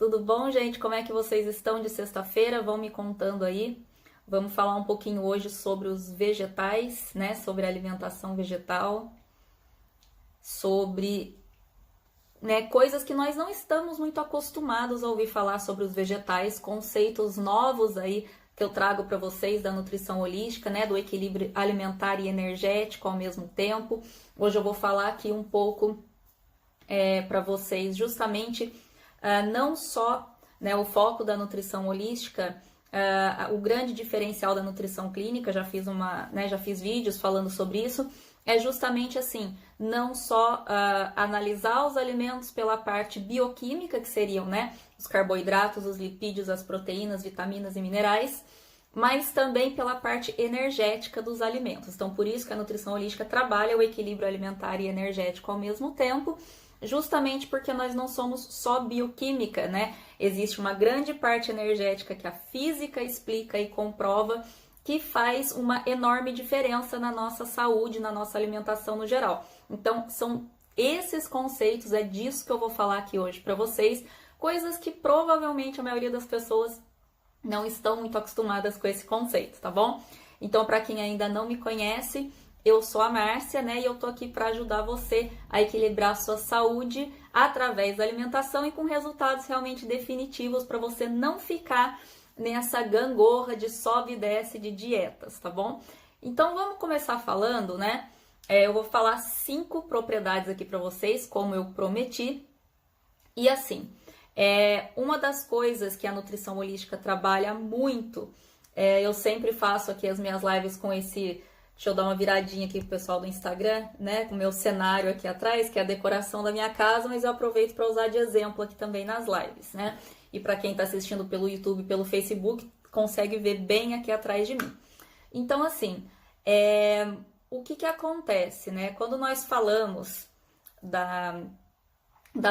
Tudo bom, gente? Como é que vocês estão de sexta-feira? Vão me contando aí. Vamos falar um pouquinho hoje sobre os vegetais, né? Sobre a alimentação vegetal, sobre, né, coisas que nós não estamos muito acostumados a ouvir falar sobre os vegetais, conceitos novos aí que eu trago para vocês da nutrição holística, né? Do equilíbrio alimentar e energético ao mesmo tempo. Hoje eu vou falar aqui um pouco para vocês justamente não só, né, o foco da nutrição holística, o grande diferencial da nutrição clínica, já fiz vídeos falando sobre isso, é justamente assim, não só analisar os alimentos pela parte bioquímica, que seriam, né, os carboidratos, os lipídios, as proteínas, vitaminas e minerais, mas também pela parte energética dos alimentos. Então, por isso que a nutrição holística trabalha o equilíbrio alimentar e energético ao mesmo tempo, justamente porque nós não somos só bioquímica, né? Existe uma grande parte energética que a física explica e comprova que faz uma enorme diferença na nossa saúde, na nossa alimentação no geral. Então, são esses conceitos, é disso que eu vou falar aqui hoje para vocês, coisas que provavelmente a maioria das pessoas não estão muito acostumadas com esse conceito, tá bom? Então, para quem ainda não me conhece, eu sou a Márcia, né? E eu tô aqui para ajudar você a equilibrar a sua saúde através da alimentação e com resultados realmente definitivos para você não ficar nessa gangorra de sobe e desce de dietas, tá bom? Então vamos começar falando, né? Eu vou falar 5 propriedades aqui para vocês, como eu prometi. E assim, uma das coisas que a nutrição holística trabalha muito, eu sempre faço aqui as minhas lives com esse... Deixa eu dar uma viradinha aqui pro pessoal do Instagram, né? Com o meu cenário aqui atrás, que é a decoração da minha casa, mas eu aproveito para usar de exemplo aqui também nas lives, né? E para quem está assistindo pelo YouTube, pelo Facebook, consegue ver bem aqui atrás de mim. Então, assim, o que acontece, né? Quando nós falamos da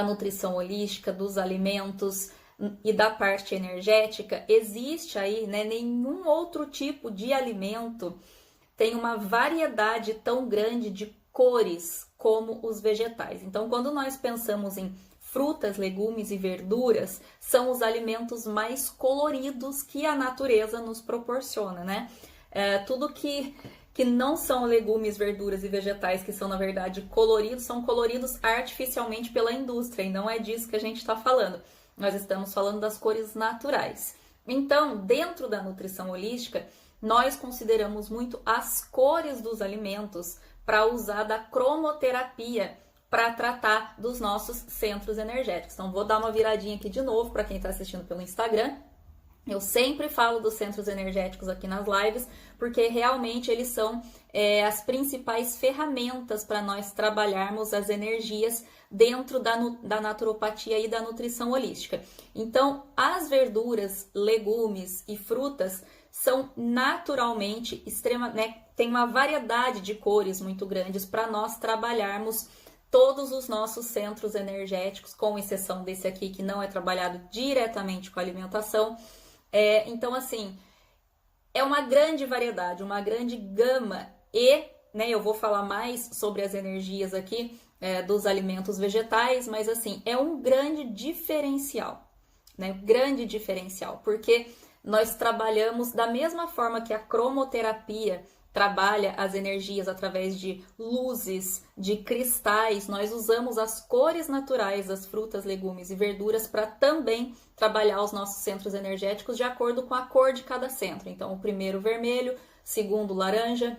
nutrição holística, dos alimentos e da parte energética, existe aí, né, nenhum outro tipo de alimento tem uma variedade tão grande de cores como os vegetais. Então, quando nós pensamos em frutas, legumes e verduras, são os alimentos mais coloridos que a natureza nos proporciona, né? Tudo que não são legumes, verduras e vegetais, que são, na verdade, coloridos, são coloridos artificialmente pela indústria, e não é disso que a gente está falando. Nós estamos falando das cores naturais. Então, dentro da nutrição holística, nós consideramos muito as cores dos alimentos para usar da cromoterapia para tratar dos nossos centros energéticos. Então, vou dar uma viradinha aqui de novo para quem está assistindo pelo Instagram. Eu sempre falo dos centros energéticos aqui nas lives, porque realmente eles são as principais ferramentas para nós trabalharmos as energias dentro da naturopatia e da nutrição holística. Então, as verduras, legumes e frutas são naturalmente tem uma variedade de cores muito grandes para nós trabalharmos todos os nossos centros energéticos, com exceção desse aqui que não é trabalhado diretamente com a alimentação. Então, assim, é uma grande variedade, uma grande gama e, né, eu vou falar mais sobre as energias aqui dos alimentos vegetais, mas assim, é um grande diferencial, né? Grande diferencial, porque nós trabalhamos da mesma forma que a cromoterapia trabalha as energias através de luzes, de cristais. Nós usamos as cores naturais das frutas, legumes e verduras para também trabalhar os nossos centros energéticos de acordo com a cor de cada centro. Então, o primeiro vermelho, segundo laranja,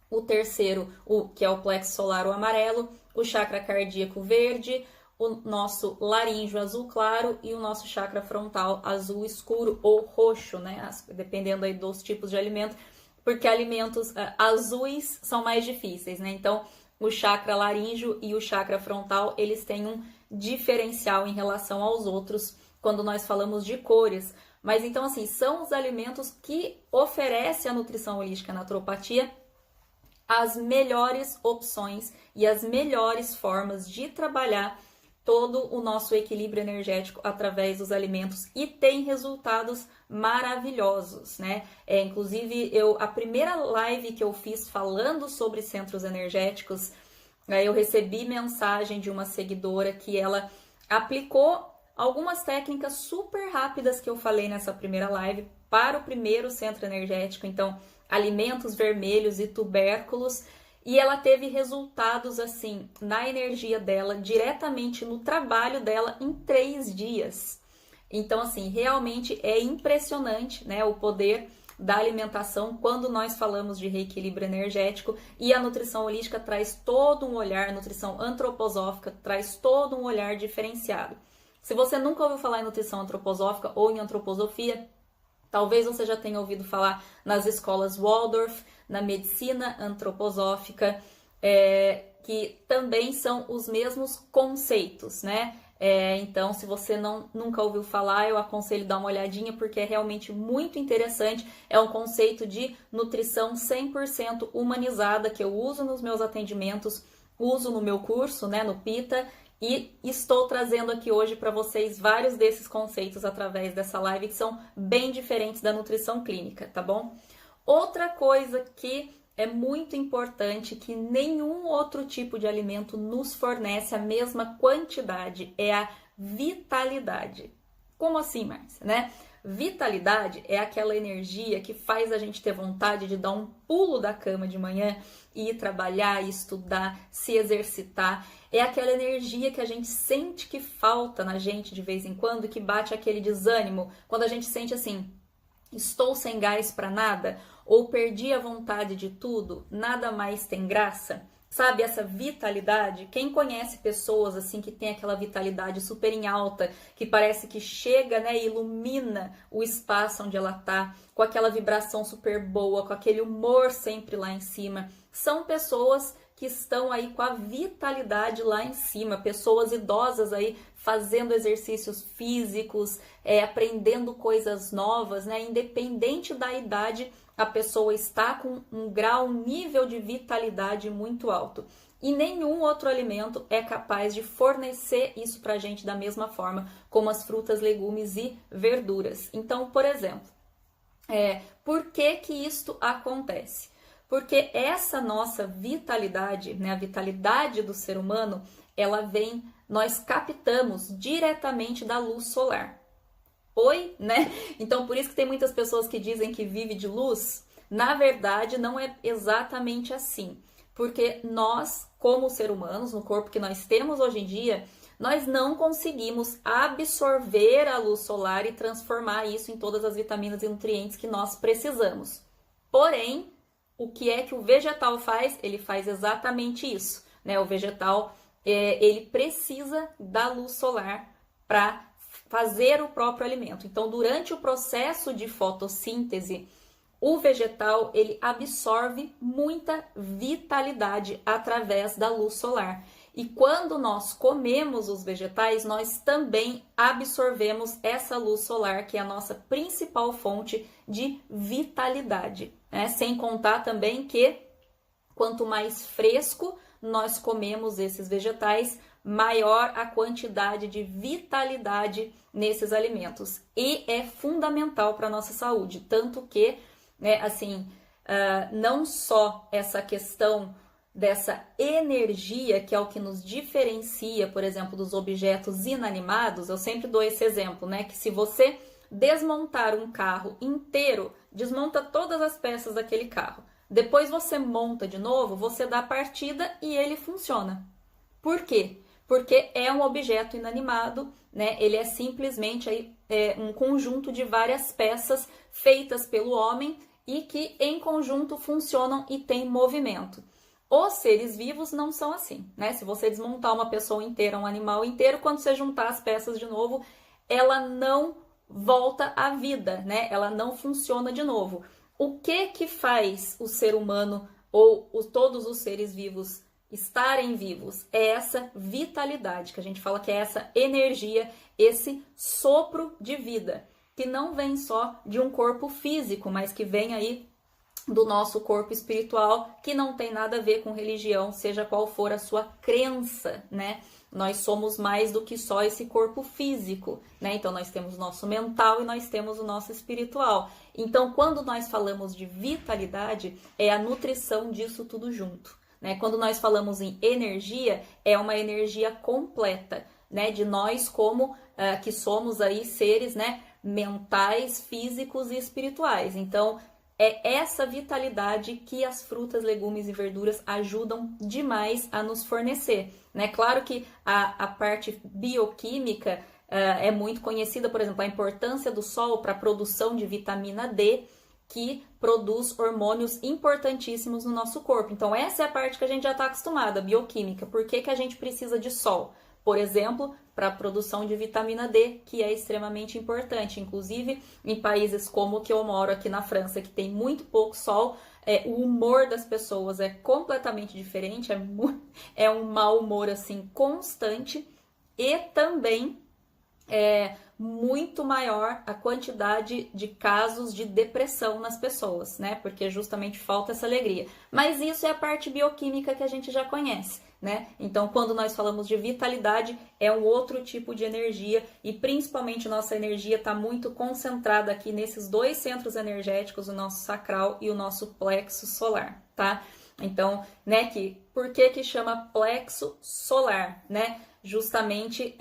o terceiro, que é o plexo solar, o amarelo, o chakra cardíaco verde, o nosso laríngeo azul claro e o nosso chakra frontal azul escuro ou roxo, né? Dependendo aí dos tipos de alimento, porque alimentos azuis são mais difíceis, né? Então, o chakra laríngeo e o chakra frontal, eles têm um diferencial em relação aos outros quando nós falamos de cores. Mas então, assim, são os alimentos que oferece a nutrição holística, a naturopatia, as melhores opções e as melhores formas de trabalhar todo o nosso equilíbrio energético através dos alimentos e tem resultados maravilhosos, né? Inclusive, a primeira live que eu fiz falando sobre centros energéticos, eu recebi mensagem de uma seguidora que ela aplicou algumas técnicas super rápidas que eu falei nessa primeira live para o primeiro centro energético, então alimentos vermelhos e tubérculos, e ela teve resultados assim na energia dela, diretamente no trabalho dela em 3 dias. Então assim, realmente é impressionante, né, o poder da alimentação quando nós falamos de reequilíbrio energético, e a nutrição holística traz todo um olhar, a nutrição antroposófica traz todo um olhar diferenciado. Se você nunca ouviu falar em nutrição antroposófica ou em antroposofia, talvez você já tenha ouvido falar nas escolas Waldorf, na medicina antroposófica, que também são os mesmos conceitos, né? Então, se você nunca ouviu falar, eu aconselho dar uma olhadinha, porque é realmente muito interessante. É um conceito de nutrição 100% humanizada que eu uso nos meus atendimentos, uso no meu curso, né, no Pita, e estou trazendo aqui hoje para vocês vários desses conceitos através dessa live, que são bem diferentes da nutrição clínica, tá bom? Outra coisa que é muito importante, que nenhum outro tipo de alimento nos fornece a mesma quantidade, é a vitalidade. Como assim, Márcia, né? Vitalidade é aquela energia que faz a gente ter vontade de dar um pulo da cama de manhã e ir trabalhar, estudar, se exercitar. É aquela energia que a gente sente que falta na gente de vez em quando, que bate aquele desânimo, quando a gente sente assim, estou sem gás para nada, ou perdi a vontade de tudo, nada mais tem graça. Sabe, essa vitalidade? Quem conhece pessoas assim que tem aquela vitalidade super em alta, que parece que chega, né, e ilumina o espaço onde ela tá, com aquela vibração super boa, com aquele humor sempre lá em cima, são pessoas que estão aí com a vitalidade lá em cima, pessoas idosas aí fazendo exercícios físicos, aprendendo coisas novas, né? Independente da idade, a pessoa está com um grau, um nível de vitalidade muito alto. E nenhum outro alimento é capaz de fornecer isso pra gente da mesma forma, como as frutas, legumes e verduras. Então, por exemplo, por que isto acontece? Porque essa nossa vitalidade, né, a vitalidade do ser humano, ela vem, nós captamos diretamente da luz solar. Oi, né? Então, por isso que tem muitas pessoas que dizem que vive de luz. Na verdade, não é exatamente assim. Porque nós, como seres humanos, no corpo que nós temos hoje em dia, nós não conseguimos absorver a luz solar e transformar isso em todas as vitaminas e nutrientes que nós precisamos. Porém, o que é que o vegetal faz? Ele faz exatamente isso, né? O vegetal, ele precisa da luz solar para fazer o próprio alimento. Então, durante o processo de fotossíntese, o vegetal, ele absorve muita vitalidade através da luz solar. E quando nós comemos os vegetais, nós também absorvemos essa luz solar, que é a nossa principal fonte de vitalidade, né? Sem contar também que quanto mais fresco nós comemos esses vegetais, maior a quantidade de vitalidade nesses alimentos. E é fundamental para a nossa saúde, tanto que, né, assim, não só essa questão dessa energia, que é o que nos diferencia, por exemplo, dos objetos inanimados. Eu sempre dou esse exemplo, né? Que se você desmontar um carro inteiro, desmonta todas as peças daquele carro, depois você monta de novo, você dá partida e ele funciona. Por quê? Porque é um objeto inanimado, né? Ele é simplesmente aí, um conjunto de várias peças feitas pelo homem e que em conjunto funcionam e têm movimento. Os seres vivos não são assim, né? Se você desmontar uma pessoa inteira, um animal inteiro, quando você juntar as peças de novo, ela não volta à vida, né? Ela não funciona de novo. O que faz o ser humano ou todos os seres vivos estarem vivos? É essa vitalidade, que a gente fala que é essa energia, esse sopro de vida, que não vem só de um corpo físico, mas que vem aí do nosso corpo espiritual, que não tem nada a ver com religião, seja qual for a sua crença, né? Nós somos mais do que só esse corpo físico, né? Então, nós temos o nosso mental e nós temos o nosso espiritual. Então, quando nós falamos de vitalidade, é a nutrição disso tudo junto, né? Quando nós falamos em energia, é uma energia completa, né? De nós como que somos aí seres, né, mentais, físicos e espirituais. Então, é essa vitalidade que as frutas, legumes e verduras ajudam demais a nos fornecer, né? Claro que a parte bioquímica é muito conhecida, por exemplo, a importância do sol para a produção de vitamina D, que produz hormônios importantíssimos no nosso corpo. Então, essa é a parte que a gente já está acostumada, a bioquímica. Por que que a gente precisa de sol? Por exemplo, para a produção de vitamina D, que é extremamente importante. Inclusive, em países como o que eu moro aqui na França, que tem muito pouco sol, o humor das pessoas é completamente diferente, é um mau humor assim constante, e também muito maior a quantidade de casos de depressão nas pessoas, né? Porque justamente falta essa alegria. Mas isso é a parte bioquímica que a gente já conhece, né? Então, quando nós falamos de vitalidade, é um outro tipo de energia, e principalmente nossa energia está muito concentrada aqui nesses dois centros energéticos, o nosso sacral e o nosso plexo solar, tá? Então, né, por que chama plexo solar, né? Justamente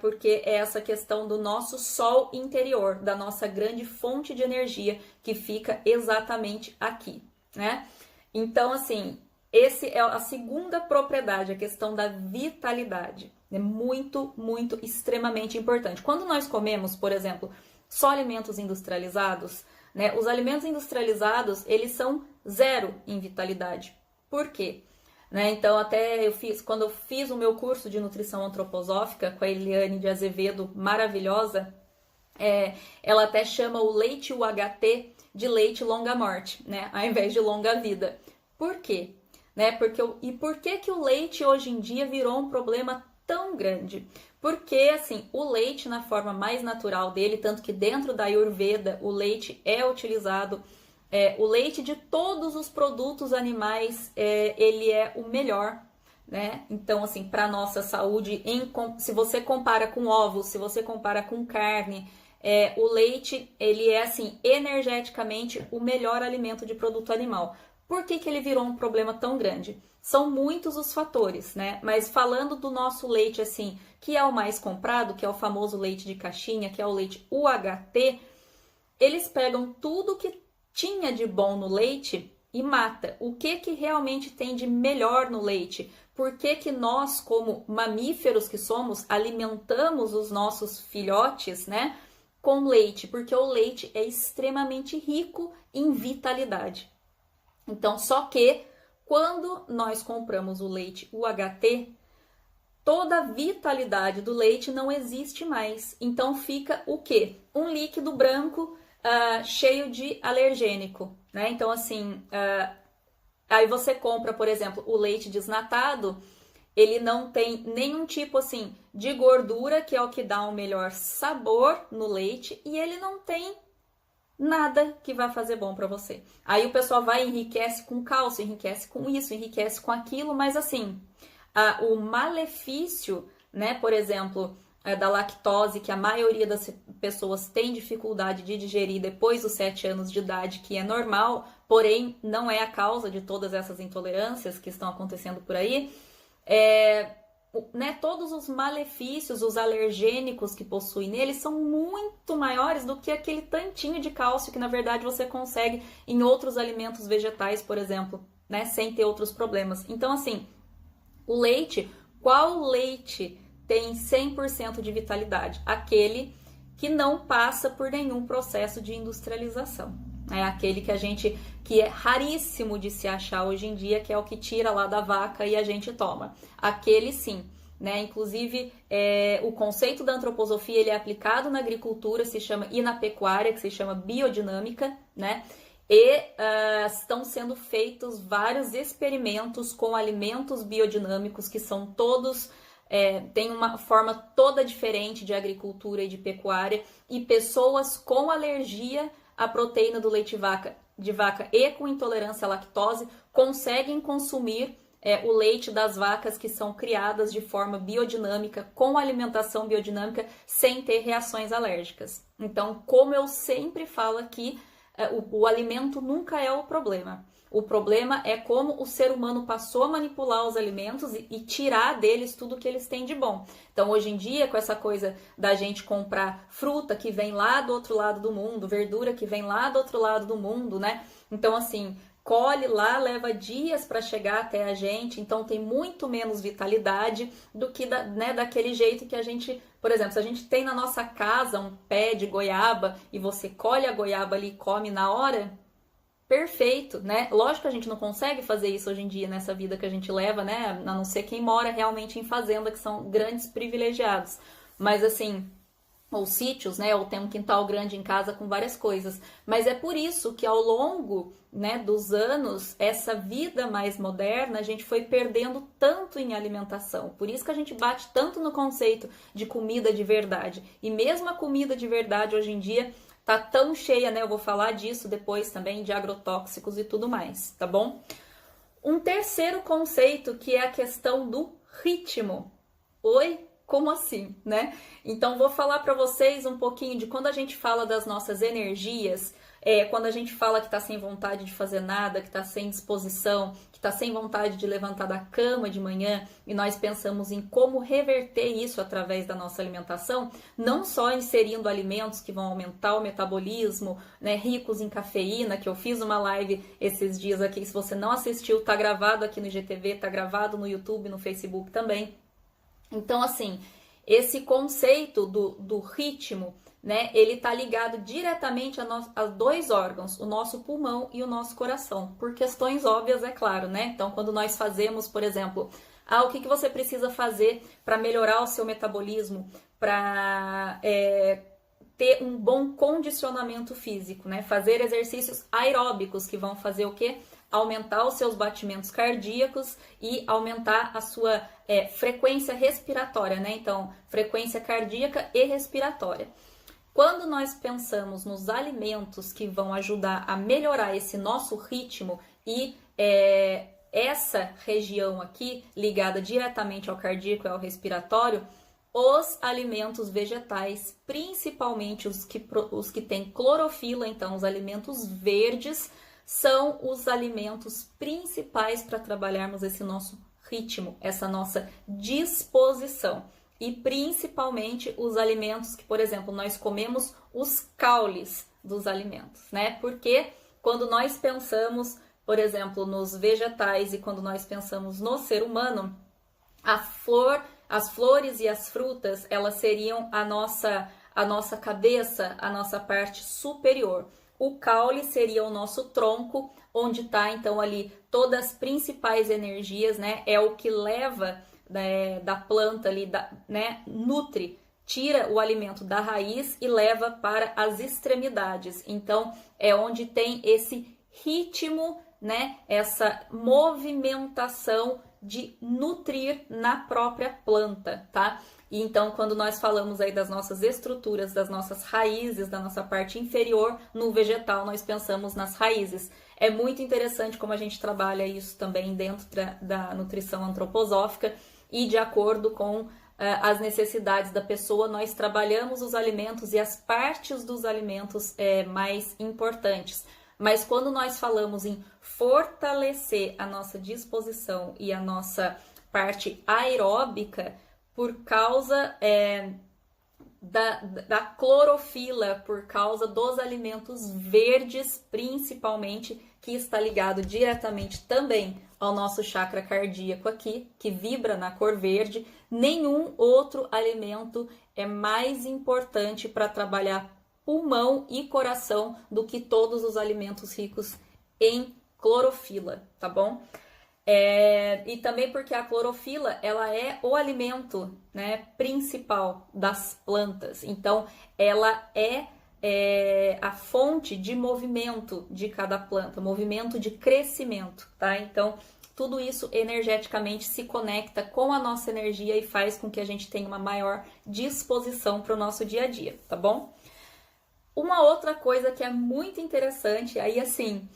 porque é essa questão do nosso sol interior, da nossa grande fonte de energia, que fica exatamente aqui, né? Então, assim, essa é a segunda propriedade, a questão da vitalidade. É muito, muito, extremamente importante. Quando nós comemos, por exemplo, só alimentos industrializados, né? Os alimentos industrializados, eles são zero em vitalidade. Por quê? Né? Então, até quando eu fiz o meu curso de nutrição antroposófica com a Eliane de Azevedo, maravilhosa, ela até chama o leite UHT de leite longa morte, né? Ao invés de longa vida. Por quê? Né? Por que o leite hoje em dia virou um problema tão grande? Porque, assim, o leite na forma mais natural dele, tanto que dentro da Ayurveda o leite é utilizado, o leite de todos os produtos animais, ele é o melhor, né? Então, assim, para nossa saúde, se você compara com ovos, se você compara com carne, o leite, ele é, assim, energeticamente o melhor alimento de produto animal. Por que ele virou um problema tão grande? São muitos os fatores, né? Mas falando do nosso leite, assim, que é o mais comprado, que é o famoso leite de caixinha, que é o leite UHT, eles pegam tudo que tinha de bom no leite e mata. O que realmente tem de melhor no leite? Por que nós, como mamíferos que somos, alimentamos os nossos filhotes, né, com leite? Porque o leite é extremamente rico em vitalidade. Então, só que quando nós compramos o leite UHT, toda a vitalidade do leite não existe mais. Então fica o quê? Um líquido branco cheio de alergênico, né? Então, assim, aí você compra, por exemplo, o leite desnatado, ele não tem nenhum tipo, assim, de gordura, que é o que dá um melhor sabor no leite, e ele não tem nada que vai fazer bom para você. Aí o pessoal vai e enriquece com cálcio, enriquece com isso, enriquece com aquilo, mas assim, o malefício, né, por exemplo, da lactose, que a maioria das pessoas tem dificuldade de digerir depois dos 7 anos de idade, que é normal, porém não é a causa de todas essas intolerâncias que estão acontecendo por aí, né, todos os malefícios, os alergênicos que possui nele são muito maiores do que aquele tantinho de cálcio que na verdade você consegue em outros alimentos vegetais, por exemplo, né, sem ter outros problemas. Então, assim, o leite, qual leite tem 100% de vitalidade? Aquele que não passa por nenhum processo de industrialização. É aquele que é raríssimo de se achar hoje em dia, que é o que tira lá da vaca e a gente toma. Aquele sim, né? Inclusive, o conceito da antroposofia, ele é aplicado na agricultura, e na pecuária, que se chama biodinâmica, né? E estão sendo feitos vários experimentos com alimentos biodinâmicos, que são todos, têm uma forma toda diferente de agricultura e de pecuária, e pessoas com alergia à proteína do leite de vaca e com intolerância à lactose conseguem consumir o leite das vacas que são criadas de forma biodinâmica, com alimentação biodinâmica, sem ter reações alérgicas. Então, como eu sempre falo aqui, o alimento nunca é o problema. O problema é como o ser humano passou a manipular os alimentos e tirar deles tudo que eles têm de bom. Então, hoje em dia, com essa coisa da gente comprar fruta que vem lá do outro lado do mundo, verdura que vem lá do outro lado do mundo, né? Então, assim, colhe lá, leva dias para chegar até a gente, então tem muito menos vitalidade do que daquele jeito que a gente... Por exemplo, se a gente tem na nossa casa um pé de goiaba e você colhe a goiaba ali e come na hora... Perfeito, né? Lógico que a gente não consegue fazer isso hoje em dia nessa vida que a gente leva, né? A não ser quem mora realmente em fazenda, que são grandes privilegiados. Mas assim, ou sítios, né? Ou tem um quintal grande em casa com várias coisas. Mas é por isso que ao longo, né, dos anos, essa vida mais moderna, a gente foi perdendo tanto em alimentação. Por isso que a gente bate tanto no conceito de comida de verdade. E mesmo a comida de verdade hoje em dia tá tão cheia, né? Eu vou falar disso depois também, de agrotóxicos e tudo mais, tá bom? Um terceiro conceito que é a questão do ritmo. Oi? Como assim, né? Então, vou falar para vocês um pouquinho de quando a gente fala das nossas energias, quando a gente fala que tá sem vontade de fazer nada, que tá sem disposição, que tá sem vontade de levantar da cama de manhã, e nós pensamos em como reverter isso através da nossa alimentação, não só inserindo alimentos que vão aumentar o metabolismo, né, ricos em cafeína, que eu fiz uma live esses dias aqui, se você não assistiu, tá gravado aqui no IGTV, tá gravado no YouTube, no Facebook também. Então, assim, esse conceito do ritmo, né, ele tá ligado diretamente a dois órgãos, o nosso pulmão e o nosso coração, por questões óbvias, é claro, né? Então, quando nós fazemos, por exemplo, o que você precisa fazer para melhorar o seu metabolismo, para ter um bom condicionamento físico, né? Fazer exercícios aeróbicos que vão fazer o quê? Aumentar os seus batimentos cardíacos e aumentar a sua frequência respiratória, né? Então, frequência cardíaca e respiratória. Quando nós pensamos nos alimentos que vão ajudar a melhorar esse nosso ritmo e essa região aqui, ligada diretamente ao cardíaco e ao respiratório, os alimentos vegetais, principalmente os que têm clorofila, então os alimentos verdes, são os alimentos principais para trabalharmos esse nosso ritmo, essa nossa disposição. E principalmente os alimentos que, por exemplo, nós comemos os caules dos alimentos, né? Porque quando nós pensamos, por exemplo, nos vegetais e quando nós pensamos no ser humano, as flores e as frutas, elas seriam a nossa cabeça, a nossa parte superior. O caule seria o nosso tronco, onde está, então, ali todas as principais energias, né? É o que leva da planta ali, né? Nutre, tira o alimento da raiz e leva para as extremidades. Então, é onde tem esse ritmo, né? Essa movimentação de nutrir na própria planta, tá? E então, quando nós falamos aí das nossas estruturas, das nossas raízes, da nossa parte inferior, no vegetal nós pensamos nas raízes. É muito interessante como a gente trabalha isso também dentro da nutrição antroposófica e de acordo com as necessidades da pessoa, nós trabalhamos os alimentos e as partes dos alimentos mais importantes. Mas quando nós falamos em fortalecer a nossa disposição e a nossa parte aeróbica, por causa da clorofila, por causa dos alimentos verdes, principalmente, que está ligado diretamente também ao nosso chakra cardíaco aqui, que vibra na cor verde. Nenhum outro alimento é mais importante para trabalhar pulmão e coração do que todos os alimentos ricos em clorofila, tá bom? E também porque a clorofila, ela é o alimento, né, principal das plantas. Então, ela é a fonte de movimento de cada planta, movimento de crescimento, tá? Então, tudo isso energeticamente se conecta com a nossa energia e faz com que a gente tenha uma maior disposição para o nosso dia a dia, tá bom? Uma outra coisa que é muito interessante, aí assim,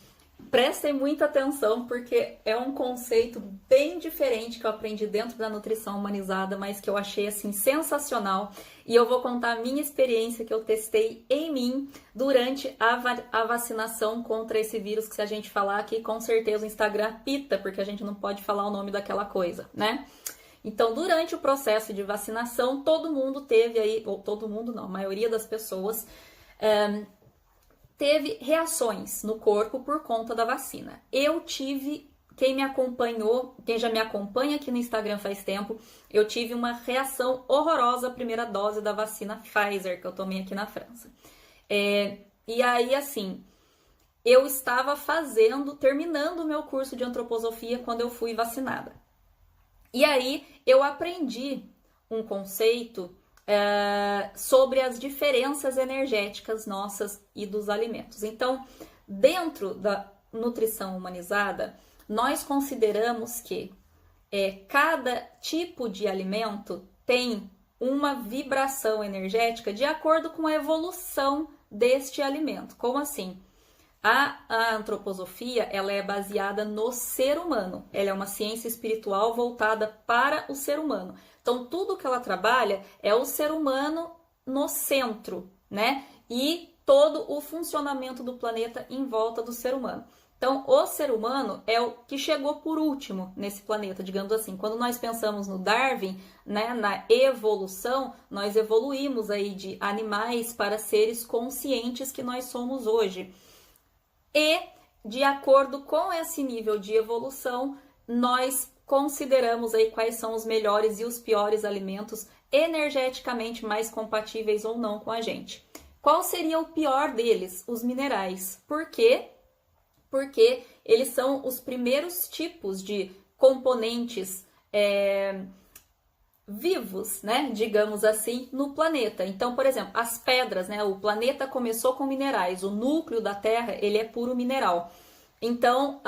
Prestem muita atenção, porque é um conceito bem diferente que eu aprendi dentro da nutrição humanizada, mas que eu achei assim sensacional. E eu vou contar a minha experiência que eu testei em mim durante a vacinação contra esse vírus, que se a gente falar aqui, com certeza o Instagram pita, porque a gente não pode falar o nome daquela coisa, né? Então, durante o processo de vacinação, todo mundo teve aí, ou todo mundo não, a maioria das pessoas teve reações no corpo por conta da vacina. Eu tive, quem me acompanhou, quem já me acompanha aqui no Instagram faz tempo, eu tive uma reação horrorosa à primeira dose da vacina Pfizer que eu tomei aqui na França. E aí, assim, eu estava terminando o meu curso de antroposofia quando eu fui vacinada. E aí, eu aprendi um conceito sobre as diferenças energéticas nossas e dos alimentos. Então, dentro da nutrição humanizada, nós consideramos que cada tipo de alimento tem uma vibração energética de acordo com a evolução deste alimento. Como assim? A antroposofia, ela é baseada no ser humano. Ela é uma ciência espiritual voltada para o ser humano. Então, tudo que ela trabalha é o ser humano no centro, né? E todo o funcionamento do planeta em volta do ser humano. Então, o ser humano é o que chegou por último nesse planeta, digamos assim. Quando nós pensamos no Darwin, né, na evolução, nós evoluímos aí de animais para seres conscientes que nós somos hoje. E, de acordo com esse nível de evolução, nós consideramos aí quais são os melhores e os piores alimentos energeticamente mais compatíveis ou não com a gente. Qual seria o pior deles? Os minerais. Por quê? Porque eles são os primeiros tipos de componentes vivos, né, digamos assim, no planeta. Então, por exemplo, as pedras, né, o planeta começou com minerais, o núcleo da Terra, ele é puro mineral. Então,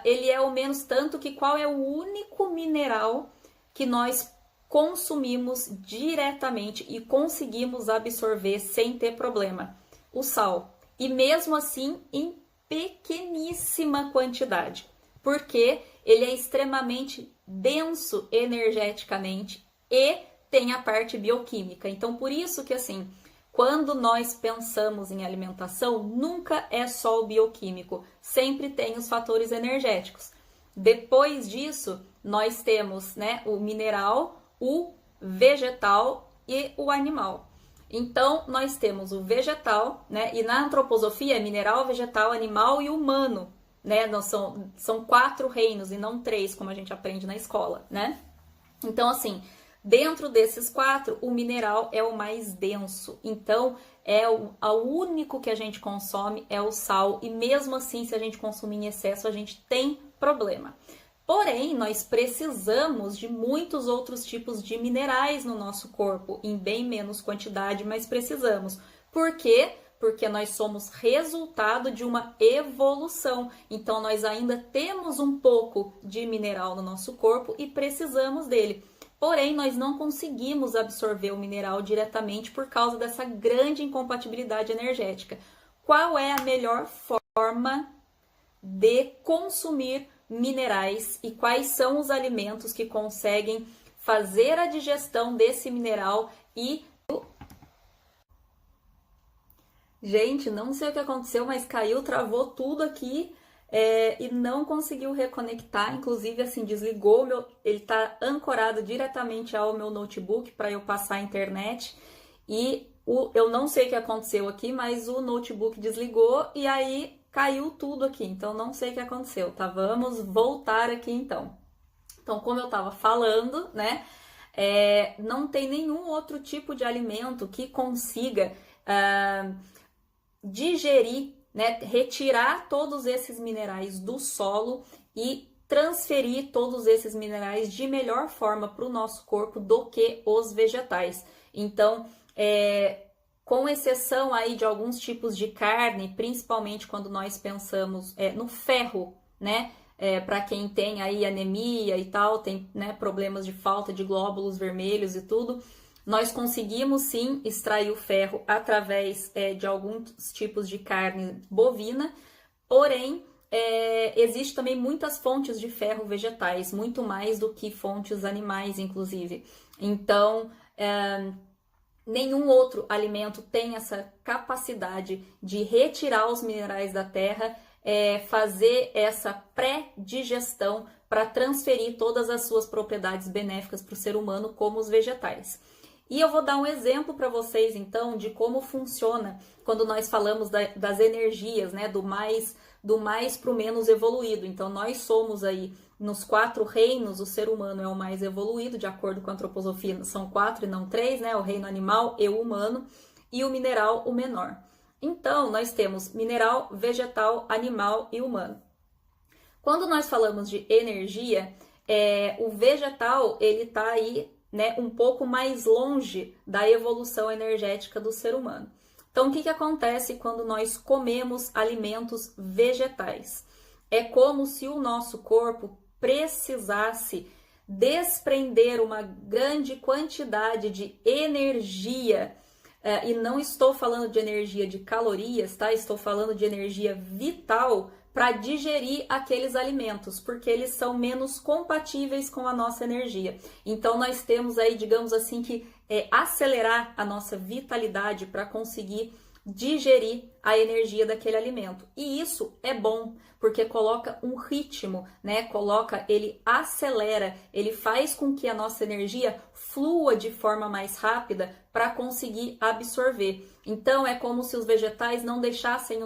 ele é o menos tanto que qual é o único mineral que nós consumimos diretamente e conseguimos absorver sem ter problema? O sal. E mesmo assim, em pequeníssima quantidade, porque ele é extremamente denso energeticamente e tem a parte bioquímica. Então, por isso que, assim, quando nós pensamos em alimentação, nunca é só o bioquímico, sempre tem os fatores energéticos. Depois disso, nós temos, né, o mineral, o vegetal e o animal. Então, nós temos o vegetal, né, e na antroposofia é mineral, vegetal, animal e humano, né, não são 4 reinos e não 3, como a gente aprende na escola, né? Então, assim, dentro desses 4, o mineral é o mais denso. Então, o único que a gente consome é o sal. E mesmo assim, se a gente consumir em excesso, a gente tem problema. Porém, nós precisamos de muitos outros tipos de minerais no nosso corpo, em bem menos quantidade, mas precisamos. Por quê? Porque nós somos resultado de uma evolução. Então, nós ainda temos um pouco de mineral no nosso corpo e precisamos dele. Porém, nós não conseguimos absorver o mineral diretamente por causa dessa grande incompatibilidade energética. Qual é a melhor forma de consumir minerais e quais são os alimentos que conseguem fazer a digestão desse mineral e... Gente, não sei o que aconteceu, mas caiu, travou tudo aqui e não conseguiu reconectar. Inclusive, assim, desligou ele tá ancorado diretamente ao meu notebook para eu passar a internet. E eu não sei o que aconteceu aqui, mas o notebook desligou e aí caiu tudo aqui. Então, não sei o que aconteceu, tá? Vamos voltar aqui, então. Então, como eu tava falando, né? Não tem nenhum outro tipo de alimento que consiga digerir, né, retirar todos esses minerais do solo e transferir todos esses minerais de melhor forma para o nosso corpo do que os vegetais. Então, com exceção aí de alguns tipos de carne, principalmente quando nós pensamos no ferro, né? Para quem tem aí anemia e tal, tem, né, problemas de falta de glóbulos vermelhos e tudo, nós conseguimos sim extrair o ferro através de alguns tipos de carne bovina, porém existe também muitas fontes de ferro vegetais, muito mais do que fontes animais, inclusive. Então, nenhum outro alimento tem essa capacidade de retirar os minerais da terra, fazer essa pré-digestão para transferir todas as suas propriedades benéficas para o ser humano, como os vegetais. E eu vou dar um exemplo para vocês, então, de como funciona quando nós falamos das energias, né, do mais para o menos evoluído. Então, nós somos aí, nos 4 reinos, o ser humano é o mais evoluído, de acordo com a antroposofia, são 4 e não 3, né, o reino animal e o humano, e o mineral, o menor. Então, nós temos mineral, vegetal, animal e humano. Quando nós falamos de energia, o vegetal, ele está aí, né, um pouco mais longe da evolução energética do ser humano. Então, o que acontece quando nós comemos alimentos vegetais? É como se o nosso corpo precisasse desprender uma grande quantidade de energia, e não estou falando de energia de calorias, tá? Estou falando de energia vital para digerir aqueles alimentos, porque eles são menos compatíveis com a nossa energia. Então, nós temos aí, digamos assim, que acelerar a nossa vitalidade para conseguir digerir a energia daquele alimento. E isso é bom, porque coloca um ritmo, né? Ele acelera, ele faz com que a nossa energia flua de forma mais rápida para conseguir absorver. Então, é como se os vegetais não deixassem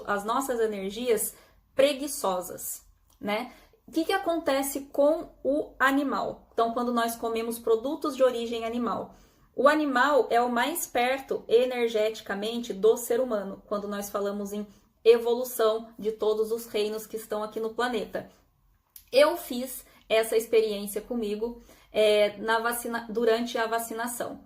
as nossas energias preguiçosas, né? O que acontece com o animal? Então, quando nós comemos produtos de origem animal, o animal é o mais perto energeticamente do ser humano, quando nós falamos em evolução de todos os reinos que estão aqui no planeta. Eu fiz essa experiência comigo durante a vacinação.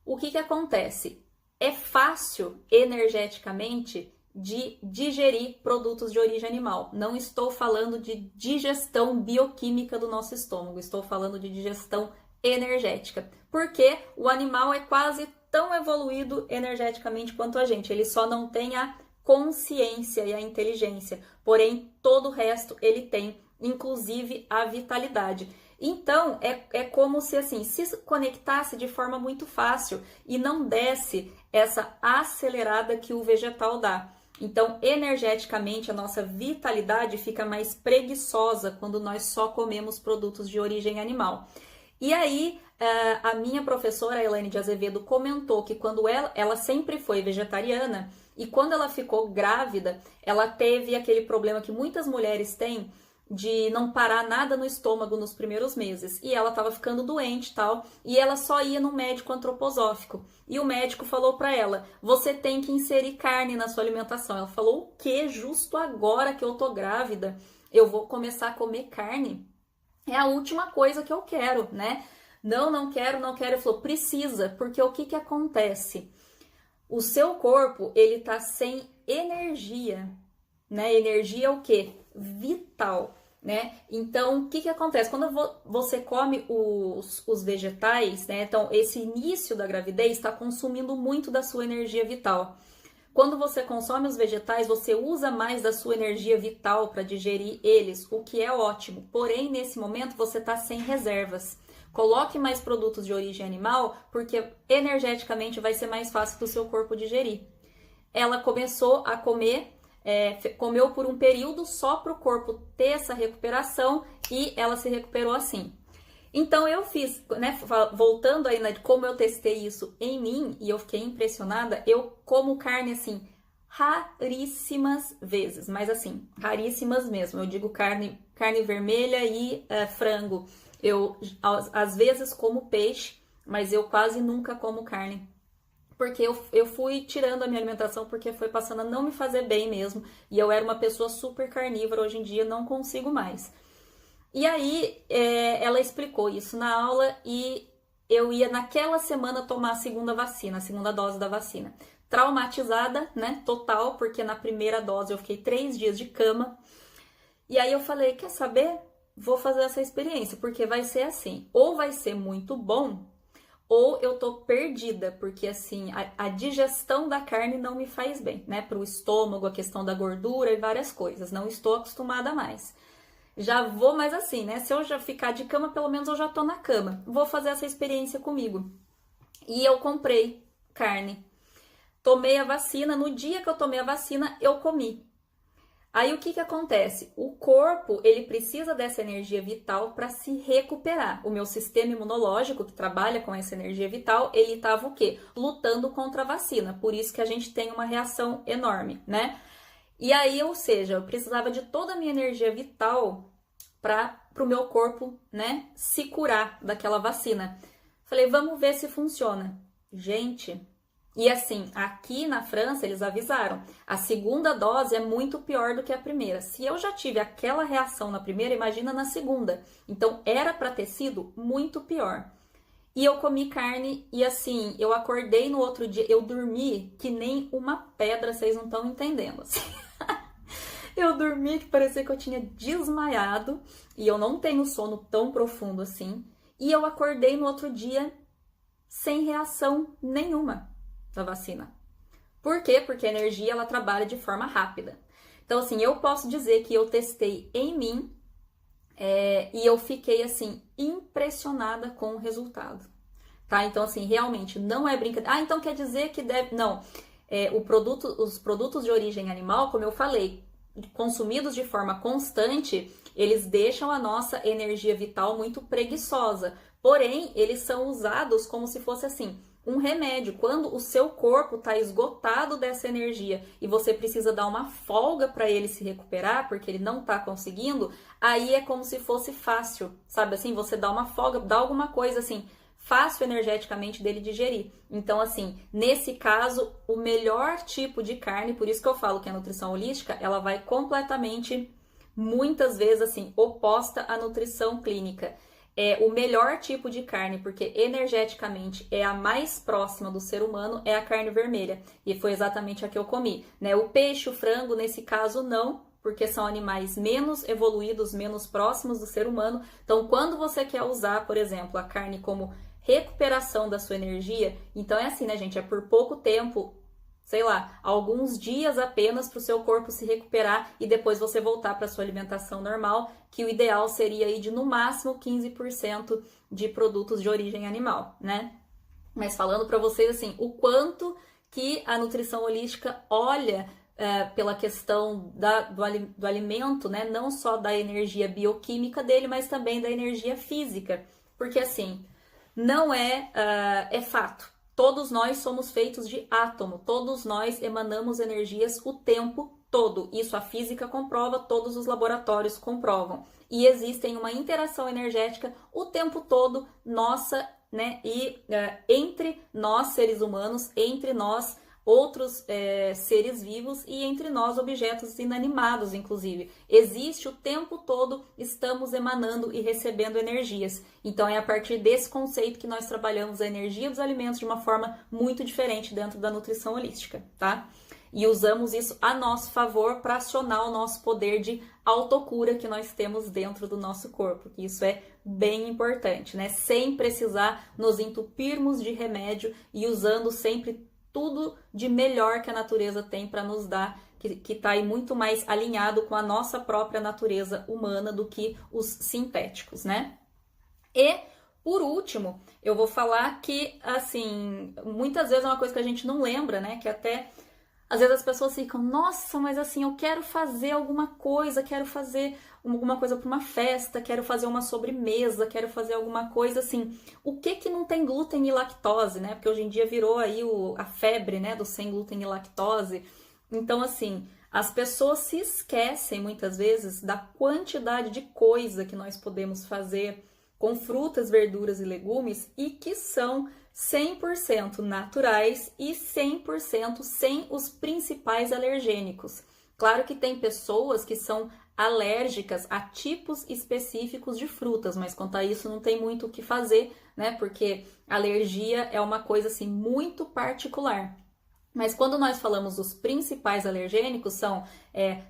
O que acontece? É fácil energeticamente de digerir produtos de origem animal. Não estou falando de digestão bioquímica do nosso estômago, estou falando de digestão energética, porque o animal é quase tão evoluído energeticamente quanto a gente, ele só não tem a consciência e a inteligência, porém todo o resto ele tem, inclusive a vitalidade. Então, é como se assim, se conectasse de forma muito fácil e não desse essa acelerada que o vegetal dá. Então, energeticamente, a nossa vitalidade fica mais preguiçosa quando nós só comemos produtos de origem animal. E aí, a minha professora, Elaine de Azevedo, comentou que quando ela sempre foi vegetariana e quando ela ficou grávida, ela teve aquele problema que muitas mulheres têm de não parar nada no estômago nos primeiros meses. E ela estava ficando doente e tal, e ela só ia no médico antroposófico. E o médico falou para ela, você tem que inserir carne na sua alimentação. Ela falou, o quê? Justo agora que eu tô grávida, eu vou começar a comer carne? É a última coisa que eu quero, né? Não quero. Ele falou, precisa, porque o que acontece? O seu corpo, ele tá sem energia, né? Energia é o quê? Vital, né? Então, o que acontece? Quando você come os vegetais, né? Então, esse início da gravidez está consumindo muito da sua energia vital. Quando você consome os vegetais, você usa mais da sua energia vital para digerir eles, o que é ótimo. Porém, nesse momento, você está sem reservas. Coloque mais produtos de origem animal, porque energeticamente vai ser mais fácil do seu corpo digerir. Ela começou a comer, comeu por um período só para o corpo ter essa recuperação e ela se recuperou assim. Então eu fiz, né, voltando aí, né, de como eu testei isso em mim e eu fiquei impressionada, eu como carne assim, raríssimas vezes, mas assim, raríssimas mesmo, eu digo carne vermelha e frango. Eu às vezes como peixe, mas eu quase nunca como carne, porque eu fui tirando a minha alimentação porque foi passando a não me fazer bem mesmo, e eu era uma pessoa super carnívora, hoje em dia não consigo mais. E aí, ela explicou isso na aula e eu ia naquela semana tomar a segunda dose da vacina. Traumatizada, né, total, porque na primeira dose eu fiquei 3 dias de cama. E aí eu falei, quer saber? Vou fazer essa experiência, porque vai ser assim, ou vai ser muito bom, ou eu tô perdida, porque assim, a digestão da carne não me faz bem, né? Pro estômago, a questão da gordura e várias coisas. Não estou acostumada mais. Já vou, mas assim, né? Se eu já ficar de cama, pelo menos eu já tô na cama. Vou fazer essa experiência comigo. E eu comprei carne. Tomei a vacina. No dia que eu tomei a vacina, eu comi. Aí o que acontece? O corpo, ele precisa dessa energia vital para se recuperar. O meu sistema imunológico, que trabalha com essa energia vital, ele estava o quê? Lutando contra a vacina. Por isso que a gente tem uma reação enorme, né? E aí, ou seja, eu precisava de toda a minha energia vital para o meu corpo, né, se curar daquela vacina. Falei, vamos ver se funciona. Gente, e assim, aqui na França eles avisaram, a segunda dose é muito pior do que a primeira. Se eu já tive aquela reação na primeira, imagina na segunda. Então era para ter sido muito pior. E eu comi carne e assim, eu acordei no outro dia, eu dormi que nem uma pedra, vocês não estão entendendo. Assim. Eu dormi que parecia que eu tinha desmaiado e eu não tenho sono tão profundo assim. E eu acordei no outro dia sem reação nenhuma da vacina. Por quê? Porque a energia ela trabalha de forma rápida. Então assim, eu posso dizer que eu testei em mim e eu fiquei assim impressionada com o resultado. Tá? Então assim, realmente não é brincadeira. Ah, então quer dizer que deve... Não. Os produtos de origem animal, como eu falei, consumidos de forma constante, eles deixam a nossa energia vital muito preguiçosa. Porém, eles são usados como se fosse assim, um remédio. Quando o seu corpo está esgotado dessa energia e você precisa dar uma folga para ele se recuperar, porque ele não está conseguindo, aí é como se fosse fácil, sabe assim? Você dá uma folga, dá alguma coisa assim, fácil energeticamente dele digerir. Então, assim, nesse caso, o melhor tipo de carne, por isso que eu falo que a nutrição holística, ela vai completamente, muitas vezes, assim, oposta à nutrição clínica. É o melhor tipo de carne, porque energeticamente é a mais próxima do ser humano, é a carne vermelha. E foi exatamente a que eu comi, né? O peixe, o frango, nesse caso, não, porque são animais menos evoluídos, menos próximos do ser humano. Então, quando você quer usar, por exemplo, a carne como recuperação da sua energia, então é assim, né, gente? É por pouco tempo, sei lá, alguns dias apenas para o seu corpo se recuperar e depois você voltar para a sua alimentação normal, que o ideal seria aí de no máximo 15% de produtos de origem animal, né? Mas falando para vocês assim, o quanto que a nutrição holística olha pela questão do alimento, né? Não só da energia bioquímica dele, mas também da energia física. Porque assim, não é fato. Todos nós somos feitos de átomo, todos nós emanamos energias o tempo todo. Isso a física comprova, todos os laboratórios comprovam. E existem uma interação energética o tempo todo, nossa, né? E entre nós, seres humanos, entre nós, outros seres vivos e entre nós, objetos inanimados, inclusive. Existe o tempo todo, estamos emanando e recebendo energias. Então, é a partir desse conceito que nós trabalhamos a energia dos alimentos de uma forma muito diferente dentro da nutrição holística, tá? E usamos isso a nosso favor para acionar o nosso poder de autocura que nós temos dentro do nosso corpo. Isso é bem importante, né? Sem precisar nos entupirmos de remédio e usando sempre tudo de melhor que a natureza tem para nos dar, que está aí muito mais alinhado com a nossa própria natureza humana do que os sintéticos, né? E, por último, eu vou falar que, assim, muitas vezes é uma coisa que a gente não lembra, né? Que até, às vezes as pessoas ficam, nossa, mas assim, eu quero fazer alguma coisa, quero fazer alguma coisa para uma festa, quero fazer uma sobremesa, quero fazer alguma coisa assim. O que não tem glúten e lactose, né? Porque hoje em dia virou aí a febre, né, do sem glúten e lactose. Então, assim, as pessoas se esquecem muitas vezes da quantidade de coisa que nós podemos fazer com frutas, verduras e legumes e que são 100% naturais e 100% sem os principais alergênicos. Claro que tem pessoas que são alérgicas a tipos específicos de frutas, mas quanto a isso não tem muito o que fazer, né? Porque alergia é uma coisa assim muito particular. Mas quando nós falamos dos principais alergênicos, são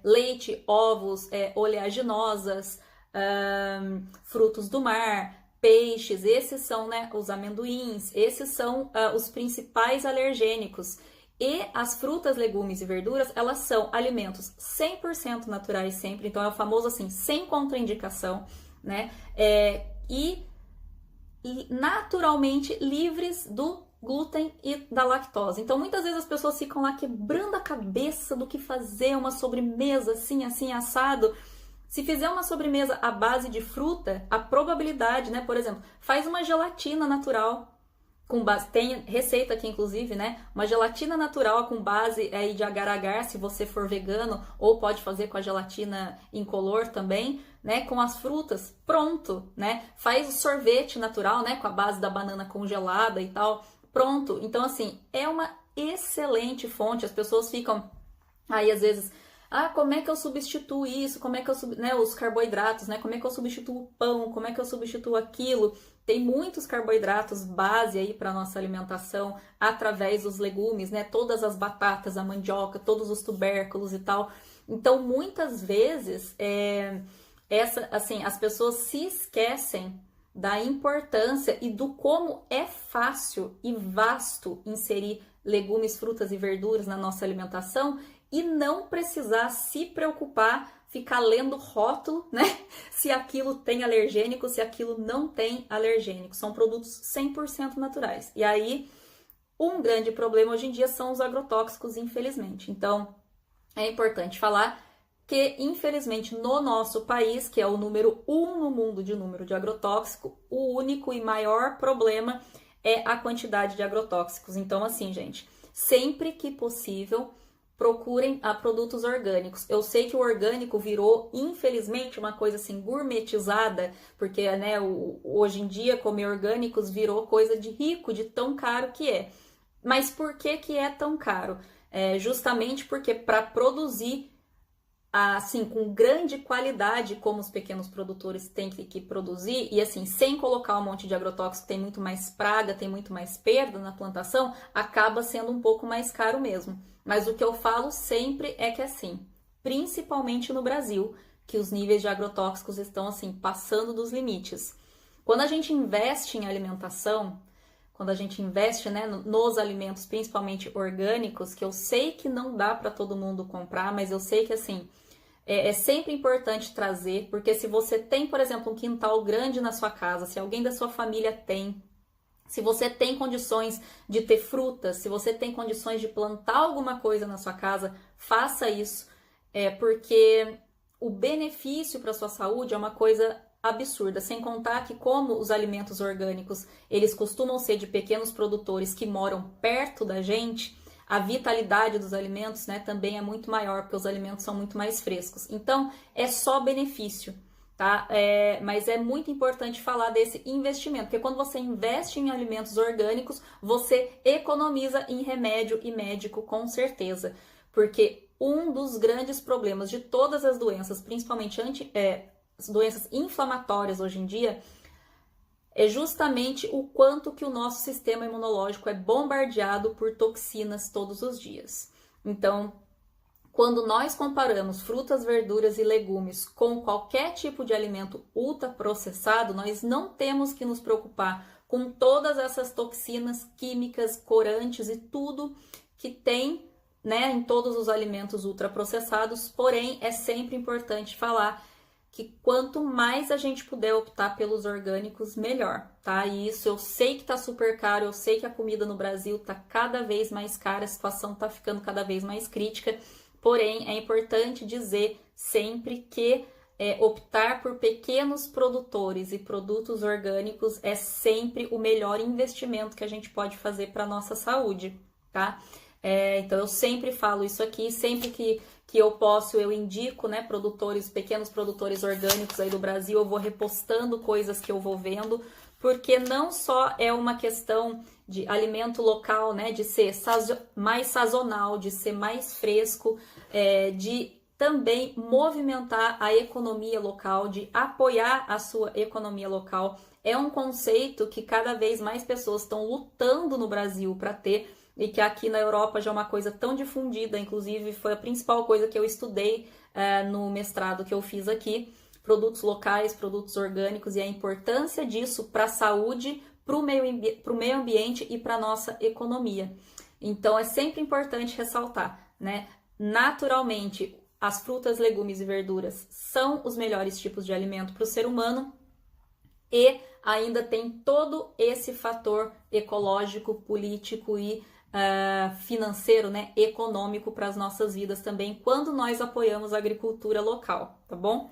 leite, ovos, oleaginosas, frutos do mar, peixes, esses são, né, os amendoins, esses são os principais alergênicos. E as frutas, legumes e verduras, elas são alimentos 100% naturais sempre, então é o famoso assim, sem contraindicação, né? E naturalmente livres do glúten e da lactose. Então muitas vezes as pessoas ficam lá quebrando a cabeça do que fazer uma sobremesa assim, assim, assado. Se fizer uma sobremesa à base de fruta, a probabilidade, né, por exemplo, faz uma gelatina natural com base, tem receita aqui inclusive, né, uma gelatina natural com base aí de agar-agar, se você for vegano, ou pode fazer com a gelatina incolor também, né, com as frutas, pronto, né, faz o sorvete natural, né, com a base da banana congelada e tal, pronto. Então assim, é uma excelente fonte, as pessoas ficam aí às vezes, como é que eu substituo isso? Como é que eu né, os carboidratos, né? Como é que eu substituo o pão? Como é que eu substituo aquilo? Tem muitos carboidratos base aí para nossa alimentação através dos legumes, né? Todas as batatas, a mandioca, todos os tubérculos e tal. Então, muitas vezes, assim, as pessoas se esquecem da importância e do como é fácil e vasto inserir legumes, frutas e verduras na nossa alimentação e não precisar se preocupar, ficar lendo rótulo, né? Se aquilo tem alergênico, se aquilo não tem alergênico. São produtos 100% naturais. E aí, um grande problema hoje em dia são os agrotóxicos, infelizmente. Então, é importante falar que, infelizmente, no nosso país, que é o número 1 no mundo de número de agrotóxico, o único e maior problema é a quantidade de agrotóxicos. Então, assim, gente, sempre que possível, procurem produtos orgânicos. Eu sei que o orgânico virou, infelizmente, uma coisa assim gourmetizada, porque, né, hoje em dia comer orgânicos virou coisa de rico, de tão caro que é. Mas por que que é tão caro? Justamente porque para produzir assim, com grande qualidade, como os pequenos produtores têm que produzir, e assim, sem colocar um monte de agrotóxico, tem muito mais praga, tem muito mais perda na plantação, acaba sendo um pouco mais caro mesmo. Mas o que eu falo sempre é que assim, principalmente no Brasil, que os níveis de agrotóxicos estão assim, passando dos limites. Quando a gente investe em alimentação, quando a gente investe, né, nos alimentos, principalmente orgânicos, que eu sei que não dá para todo mundo comprar, mas eu sei que assim, é sempre importante trazer, porque se você tem, por exemplo, um quintal grande na sua casa, se alguém da sua família tem, se você tem condições de ter frutas, se você tem condições de plantar alguma coisa na sua casa, faça isso, porque o benefício para a sua saúde é uma coisa absurda, sem contar que como os alimentos orgânicos, eles costumam ser de pequenos produtores que moram perto da gente, a vitalidade dos alimentos, né, também é muito maior, porque os alimentos são muito mais frescos. Então, é só benefício, tá? Mas é muito importante falar desse investimento, porque quando você investe em alimentos orgânicos, você economiza em remédio e médico, com certeza. Porque um dos grandes problemas de todas as doenças, principalmente as doenças inflamatórias hoje em dia, é justamente o quanto que o nosso sistema imunológico é bombardeado por toxinas todos os dias. Então, quando nós comparamos frutas, verduras e legumes com qualquer tipo de alimento ultraprocessado, nós não temos que nos preocupar com todas essas toxinas químicas, corantes e tudo que tem, né, em todos os alimentos ultraprocessados. Porém, é sempre importante falar que quanto mais a gente puder optar pelos orgânicos, melhor, tá? E isso eu sei que tá super caro, eu sei que a comida no Brasil tá cada vez mais cara, a situação tá ficando cada vez mais crítica, porém é importante dizer sempre que optar por pequenos produtores e produtos orgânicos é sempre o melhor investimento que a gente pode fazer para nossa saúde, tá? Então eu sempre falo isso aqui, sempre que eu posso, eu indico, né, pequenos produtores orgânicos aí do Brasil, eu vou repostando coisas que eu vou vendo, porque não só é uma questão de alimento local, né, de ser mais sazonal, de ser mais fresco, de também movimentar a economia local, de apoiar a sua economia local. É um conceito que cada vez mais pessoas estão lutando no Brasil para ter, e que aqui na Europa já é uma coisa tão difundida, inclusive foi a principal coisa que eu estudei no mestrado que eu fiz aqui, produtos locais, produtos orgânicos e a importância disso para a saúde, para o meio ambiente e para a nossa economia. Então, é sempre importante ressaltar, né? Naturalmente, as frutas, legumes e verduras são os melhores tipos de alimento para o ser humano e ainda tem todo esse fator ecológico, político e financeiro, né? Econômico para as nossas vidas também, quando nós apoiamos a agricultura local, tá bom?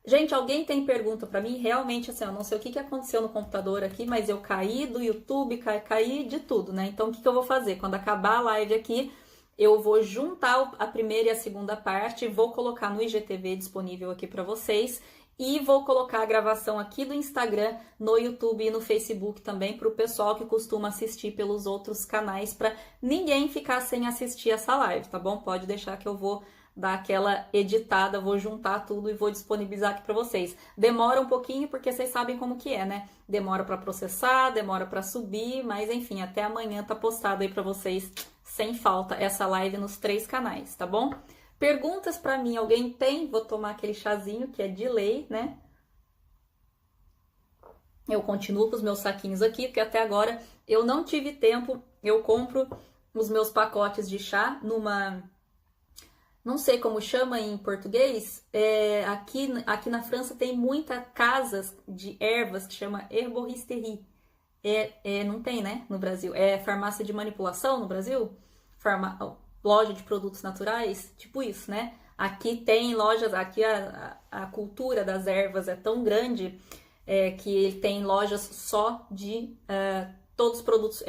Gente, alguém tem pergunta para mim? Realmente, assim, eu não sei o que aconteceu no computador aqui, mas eu caí do YouTube, caí de tudo, né? Então, o que eu vou fazer? Quando acabar a live aqui, eu vou juntar a primeira e a segunda parte, vou colocar no IGTV disponível aqui para vocês e vou colocar a gravação aqui do Instagram, no YouTube e no Facebook também para o pessoal que costuma assistir pelos outros canais, para ninguém ficar sem assistir essa live, tá bom? Pode deixar que eu vou dar aquela editada, vou juntar tudo e vou disponibilizar aqui para vocês. Demora um pouquinho porque vocês sabem como que é, né? Demora para processar, demora para subir, mas enfim, até amanhã tá postado aí para vocês sem falta essa live nos 3 canais, tá bom? Perguntas para mim, alguém tem? Vou tomar aquele chazinho que é de lei, né? Eu continuo com os meus saquinhos aqui, porque até agora eu não tive tempo. Eu compro os meus pacotes de chá numa... Não sei como chama em português. Aqui na França tem muitas casas de ervas que chama herboristerie. Não tem, né? No Brasil. É farmácia de manipulação no Brasil? Loja de produtos naturais? Tipo isso, né? Aqui tem lojas, aqui a cultura das ervas é tão grande que tem lojas só de todos os produtos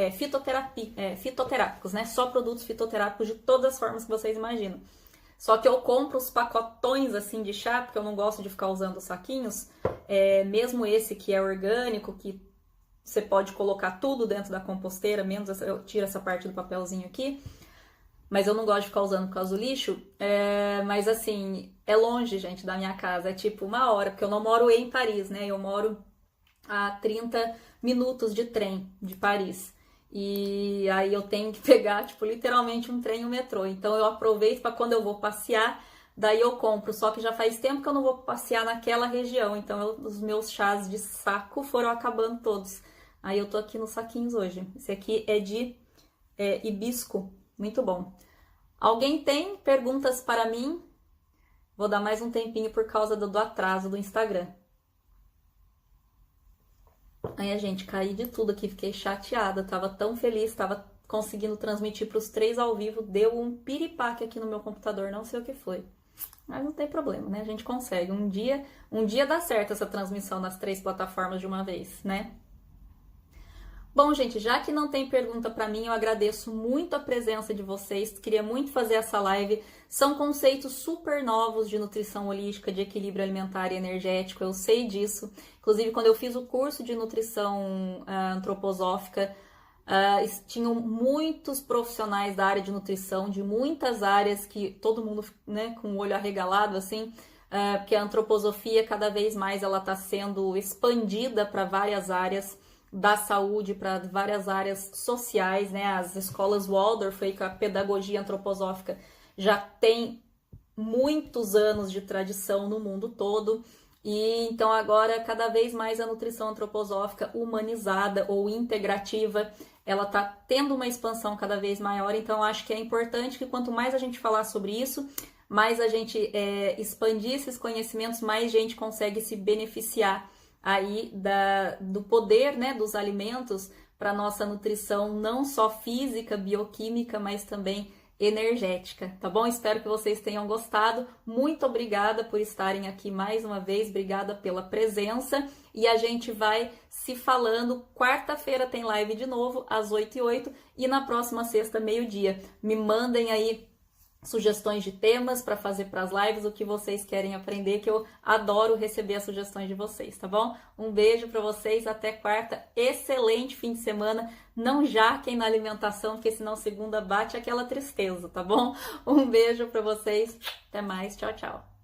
fitoterápicos, né? Só produtos fitoterápicos de todas as formas que vocês imaginam. Só que eu compro os pacotões assim de chá, porque eu não gosto de ficar usando saquinhos. Mesmo esse que é orgânico, que você pode colocar tudo dentro da composteira, menos eu tiro essa parte do papelzinho aqui. Mas eu não gosto de ficar usando por causa do lixo. Mas assim, é longe, gente, da minha casa. É tipo 1 hora, porque eu não moro em Paris, né? Eu moro a 30 minutos de trem de Paris. E aí eu tenho que pegar, tipo, literalmente um trem e um metrô. Então eu aproveito para quando eu vou passear, daí eu compro. Só que já faz tempo que eu não vou passear naquela região. Então os meus chás de saco foram acabando todos. Aí eu tô aqui nos saquinhos hoje. Esse aqui é de hibisco. Muito bom. Alguém tem perguntas para mim? Vou dar mais um tempinho por causa do atraso do Instagram. Aí, gente, caí de tudo aqui, fiquei chateada, tava tão feliz, tava conseguindo transmitir para os 3 ao vivo, deu um piripaque aqui no meu computador, não sei o que foi. Mas não tem problema, né? A gente consegue. Um dia dá certo essa transmissão nas 3 plataformas de uma vez, né? Bom, gente, já que não tem pergunta para mim, eu agradeço muito a presença de vocês. Queria muito fazer essa live. São conceitos super novos de nutrição holística, de equilíbrio alimentar e energético, eu sei disso. Inclusive, quando eu fiz o curso de nutrição antroposófica, tinham muitos profissionais da área de nutrição, de muitas áreas, que todo mundo, né, com o olho arregalado, assim, porque a antroposofia, cada vez mais, ela está sendo expandida para várias áreas da saúde, para várias áreas sociais, né? As escolas Waldorf, com a pedagogia antroposófica, já tem muitos anos de tradição no mundo todo. E então agora, cada vez mais a nutrição antroposófica humanizada ou integrativa, ela está tendo uma expansão cada vez maior. Então acho que é importante que quanto mais a gente falar sobre isso, mais a gente expandir esses conhecimentos, mais gente consegue se beneficiar aí do poder, né, dos alimentos para nossa nutrição, não só física, bioquímica, mas também energética, tá bom? Espero que vocês tenham gostado. Muito obrigada por estarem aqui mais uma vez, obrigada pela presença e a gente vai se falando. Quarta-feira tem live de novo, às 8h08 e na próxima sexta, meio-dia. Me mandem aí sugestões de temas para fazer para as lives, o que vocês querem aprender, que eu adoro receber as sugestões de vocês, tá bom? Um beijo para vocês, até quarta, excelente fim de semana, não jaquem na alimentação, porque senão segunda bate aquela tristeza, tá bom? Um beijo para vocês, até mais, tchau, tchau.